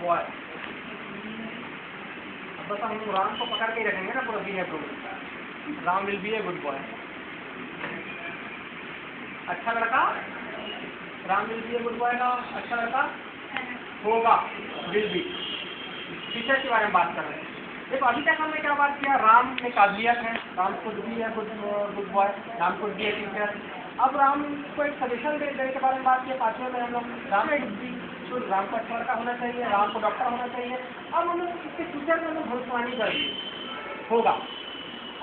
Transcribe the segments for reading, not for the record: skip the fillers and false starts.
Boy. अब बस हम राम को पकड़ के रखेंगे ना पूरा बी है programme. Ram will be a good boy. अच्छा लड़का, Ram will be a good boy का अच्छा लड़का होगा, विल बी। फ्यूचर के बारे में बात कर रहे हैं। देखो अभी तक हमने क्या बात किया, राम में काबिलियत है, राम खुद भी है गुड बॉय, राम खुद भी है टीचर। अब राम को एक सजेशन देने के बारे में बात किया पांचवें में हम लोग, राम में तो राम को अच्छा लड़का होना चाहिए, राम को डॉक्टर होना चाहिए। अब हम लोग इसके फ्यूचर में हम भविष्यवाणी कर दी होगा।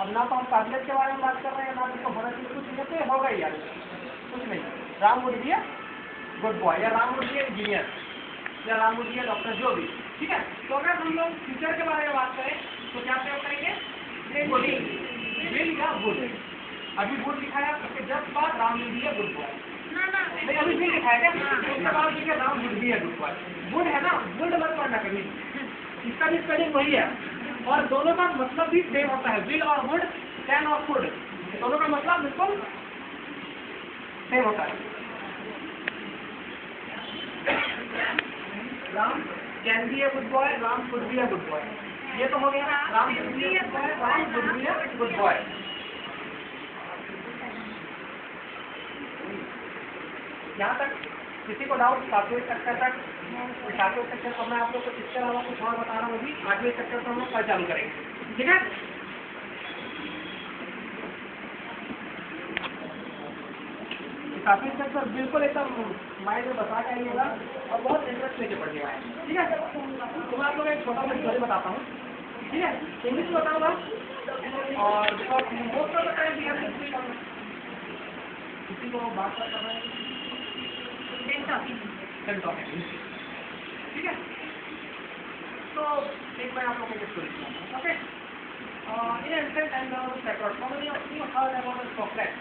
अब ना तो हम काबिलियत के बारे में बात कर रहे हैं, ना इसको होना चाहिए, कुछ नहीं तो होगा ही यार, कुछ नहीं। Ram would be a good boy, या Ram would be a engineer, या Ram would be a doctor, जो भी। ठीक है, तो अगर हम लोग फ्यूचर के बारे में बात करें तो क्या प्रयोग करेंगे, विल या वुड। अभी वुड लिखाया, उसके जस्ट बाद Ram will be a good boy. नहीं अभी विल लिखाया क्या, उसके बाद लिखा Ram would be a good boy. Would है ना, वुड मत पढ़ना कभी, इसका भी स्पेलिंग वही है और दोनों का मतलब भी सेम होता है। विल और वुड, कैन और कुड, दोनों का मतलब बिल्कुल सेम होता है। Ram can be a good boy, Ram could be a good boy, ये तो हो गया। Ram could be a good boy, Ram could be a good boy. यहाँ तक किसी को डाउट? सातवें सेक्टर तक, सातवें सेक्टर को मैं आप लोग को इसके अलावा कुछ और बता रहा हूँ अभी। आठवें सेक्टर को हम लोग कल चालू करेंगे, ठीक है। सातवें सेक्टर बिल्कुल एकदम माइंड में बता के आइएगा और बहुत इंटरेस्ट लेके पढ़िएगा, ठीक है। तो मैं आप लोग एक छोटा सा स्टोरी बताता हूँ, ठीक है। इंग्लिश में बताऊँगा और मोस्ट ऑफ द टाइम किसी को बात करना है, ठीक है। तो एक मैं आप लोगों को स्टोरी सुनाता हूँ, okay. In ancient times there was a shepherd, how many of you heard about a Socrates?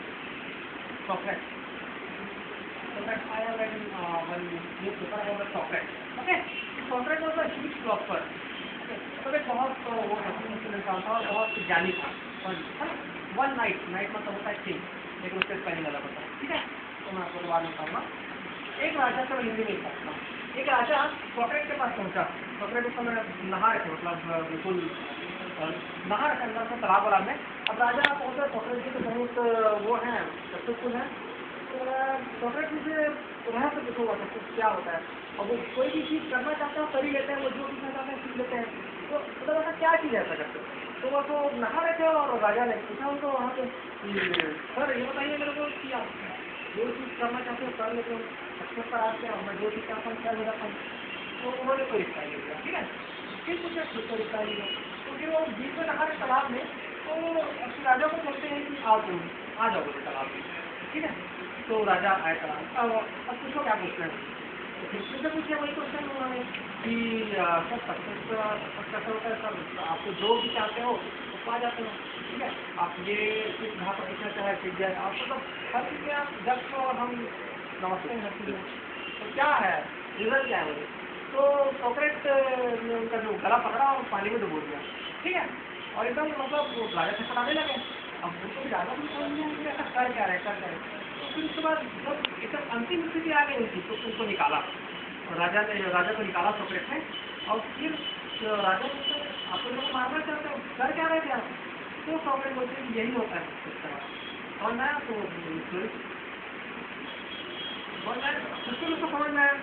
Socrates. Socrates, I have read one newspaper about the Socrates. Okay, Socrates was a huge philosopher. Okay, Socrates बहुत वो इंसान था और बहुत ज्ञानी था। One night मतलब होता है किंग, लेकिन उसका स्पेलिंग अलग होता है, ठीक है। तो मैं आपको बाद में बताऊंगा। एक राजा से हिंदी नहीं पढ़ता, एक राजा सॉक्रेटिस के पास पहुंचा। सॉक्रेटिस को मैं नहा रहे थे, मतलब बिल्कुल नहा रहे अंदर से तालाब वाला में। अब राजा पहुंचा, सॉक्रेटिस तो बहुत वो है, सक्सेसफुल है। तो सॉक्रेटिस से रहस्य पूछा हुआ था क्या होता है, और वो कोई भी चीज़ करना चाहता है कर ही लेते हैं, वो जो सीखना चाहते हैं सीख लेते हैं। तो मतलब ऐसा क्या चीज़ है ऐसा करते? तो वो तो नहा रहे थे और राजा ने पूछा उनको वहाँ पे, सर ये बताइए मेरे को कि आप जो चीज़ करना चाहते हो कर लेते हो, सक्सेस पर आते हैं, मैं जो चीज़ चाहता हूँ कर लेता हूँ। तो उन्होंने कोई रिप्लाई नहीं दिया, ठीक है। फिर कुछ खुद को रिप्लाई नहीं दिया, तो फिर वो बीच में नहा रहे तालाब में, तो राजा को बोलते हैं कि आओ तुम आ जाओ बोले तालाब में, ठीक है। तो राजा आए तालाब, अब पूछो क्या पूछना है। तो फिर से पूछे वही क्वेश्चन उन्होंने कि सर सक्सेस कैसे होता है सर, आपको जो भी चाहते हो तो पा जाते हो, ठीक है। आप ये किस जहाँ पर पूछना चाहे सीख जाए, आप मतलब हर चीज़ में आप जब और हम नमस्ते हैं, तो क्या है रिजल्ट क्या है वो। तो सॉक्रेटिस ने उनका जो गला पकड़ा और पानी में डुबो दिया, ठीक है। और एकदम मतलब वो राजा से पढ़ाने लगे। अब उनको ज़्यादा भी समझ नहीं आया ऐसा कर क्या रहे, कर क्या रहे। तो फिर उसके बाद जब एकदम अंतिम स्थिति आ गई उनकी, तो उनको निकाला राजा को निकाला सॉक्रेटिस ने। और फिर राजा ने आप लोगों को मारना चाहते हो, कर क्या रहे थे आप? तो सॉक्रेटिस बोलते हैं यही होता है इस तरह। और ना तो उसको समझ में आया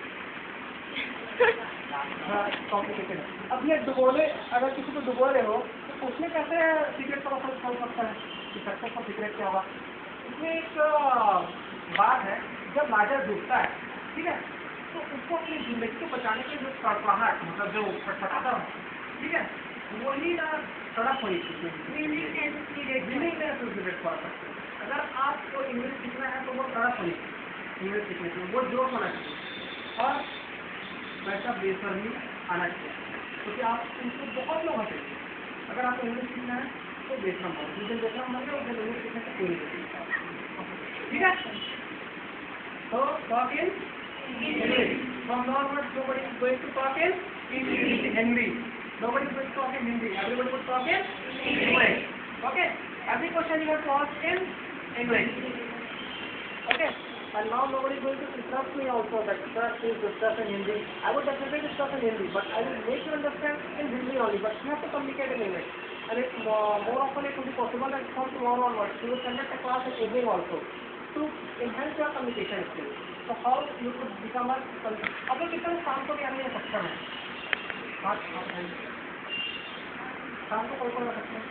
कॉम्प्लिकेटेड है। अब ये डुबोले, अगर किसी को डुबो रहे हो तो उसमें कैसे सीक्रेट का पता चल सकता है कि सक्सेस का सीक्रेट क्या होगा? इसमें एक बात है, जब राजा डूबता है, ठीक है, तो उसको अपनी जिंदगी को बचाने के जो कड़कड़ाहट, मतलब जो फटफटाता है, ठीक है, वही ना तड़प हुई अगर आपको इंग्लिश सीखना है तो वो तड़प हुई इंग्लिश सीखने के लिए, वो जोश होना चाहिए और वैसा बेसब्री आना चाहिए, क्योंकि आप उनको बहुत लोग होते हैं। अगर आपको इंग्लिश सीखना है तो बेसब्र हो, जिस दिन बेसब्र बन गया उस दिन इंग्लिश सीखने से पूरी होती, ठीक है। तो talk in English, from now onwards nobody is going to talk in Hindi, nobody is going to talk in Hindi, everybody will talk in English, okay. Every question you have to ask in English, okay. And now nobody is going to discuss me also that sir, please discuss in Hindi. I would definitely discuss in Hindi, but I will make you understand in Hindi only. But you have to communicate in English. And if more often it will be possible that from tomorrow onwards, we will conduct a class in evening also to enhance your communication skills. So how you could become a अब लोग कितना शाम को भी आने में सक्षम है शाम को कल को आ सकते हैं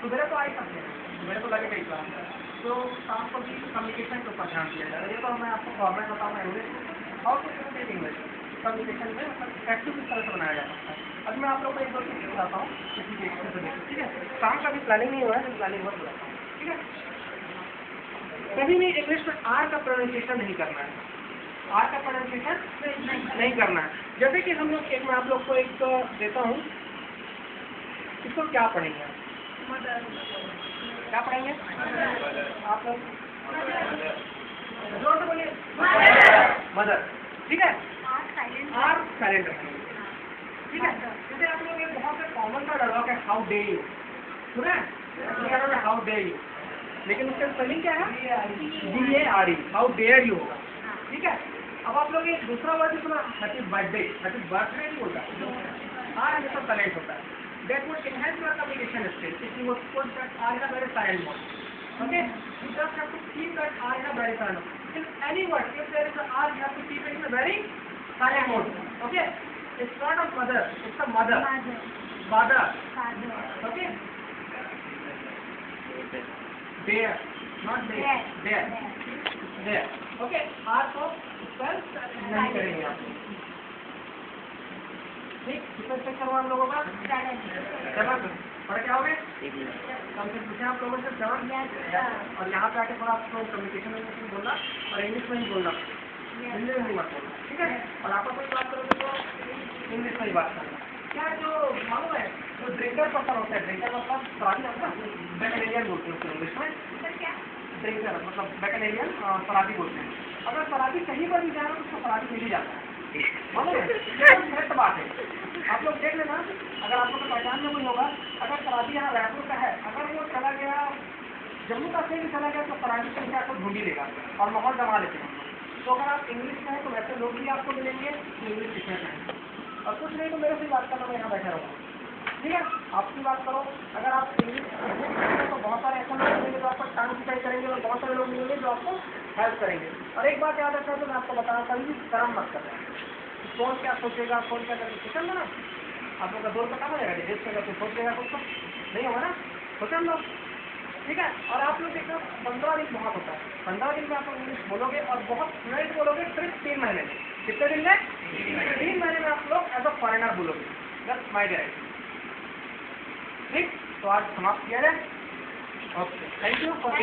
सुबह तो आ ही सकते हैं सुबह तो लगे कई क्लास तो शाम को भी कम्युनिकेशन के ऊपर ध्यान दिया जाए ये तो मैं आपको गवर्नमेंट बताऊँ इंग्लिश और कुछ इंग्लिश कम्युनिकेशन में मतलब एक्टिव किस तरह से बनाया जा सकता है अभी मैं आप लोगों को एक दो चीज़ बताता हूँ ठीक है शाम का भी प्लानिंग नहीं हुआ है प्लानिंग बहुत बताता हूँ ठीक है कभी भी इंग्लिश में आर का प्रोनाउंसिएशन नहीं करना है आर का प्रोनाउंसिएशन नहीं करना है जैसे कि हम लोग एक मैं आप लोग को एक देता हूँ इसको क्या पढ़ेंगे क्या पढ़ेंगे आप लोग जोर से बोलिए मदर ठीक है आर साइलेंट रखेंगे ठीक है जैसे आप लोग एक बहुत से कॉमन का डायलॉग है हाउ डे यू सुना है हाउ डे यू लेकिन उसका स्पेलिंग क्या है DARE हाउ डेयर यू होगा ठीक है अब आप लोग एक दूसरा वर्ड सुना हैप्पी बर्थडे नहीं होता आर हमेशा साइलेंट होता है that would enhance your communication skills if you would put that R in a very silent mode. Okay? You just have to keep that R in a very silent mode. In any word, if there is an R, you have to keep it in a very silent mode. Okay? It's not a mother, it's a mother. Father. Okay? There. Not there. There. There. Okay? R को spell नहीं करेंगे आप. ठीक कितना check करवा हम लोगों का जवाब पढ़ क्या हो गए कम से पूछे आप लोगों से जवाब और यहाँ पे आके थोड़ा आपको कम्युनिकेशन में बोलना और इंग्लिश में ही बोलना हिंदी में नहीं बात करना ठीक है और आपस में बात करोगे तो इंग्लिश में ही बात करना क्या जो मालूम है जो ड्रिंकर पर्सन होता है ड्रिंकर मतलब शराबी होता है बैकलेरियन बोलते हैं उसको इंग्लिश में ड्रिंकर मतलब बैकलेरियन शराबी बोलते हैं अगर शराबी कहीं पर भी जाए तो उसको शराबी मिल ही जाता है बात है आप लोग देख लेना अगर आप लोग को पहचान में कोई होगा अगर शराबी यहाँ रायपुर का है अगर वो चला गया जम्मू कश्मीर भी चला गया तो शराबी संख्या आपको ढूंढ ही लेगा और माहौल जमा लेते हैं तो अगर आप इंग्लिश में हैं तो वैसे लोग भी आपको मिलेंगे इंग्लिश सीखना चाहेंगे और कुछ नहीं तो मेरे से बात करना मैं यहाँ बैठा रहूँगा ठीक है आपकी बात करो अगर आप इंग्लिश तो बहुत सारे ऐसे लोग मिलेंगे जो आपको टाइम सिखाई करेंगे और बहुत सारे लोग मिलेंगे जो आपको हेल्प करेंगे और एक बात याद रखना तो मैं आपको बताना कभी भी शर्म मत करना कौन क्या सोचेगा कौन क्या करेगा सोचेंगे ना आप लोग का दौर का काम हो जाएगा देश का सोच लेगा कुछ तो नहीं होगा ना सोचें लोग ठीक है और आप लोग देखो 15 दिन बहुत होता है 15 दिन में आप लोग इंग्लिश बोलोगे और बहुत फ्लुएंट बोलोगे सिर्फ 3 महीने में कितने दिन में 3 महीने में आप लोग एज अ फॉरेनर बोलोगे दैट्स माय गारंटी ठीक तो आज समाप्त किया जाए ओके थैंक यू फॉर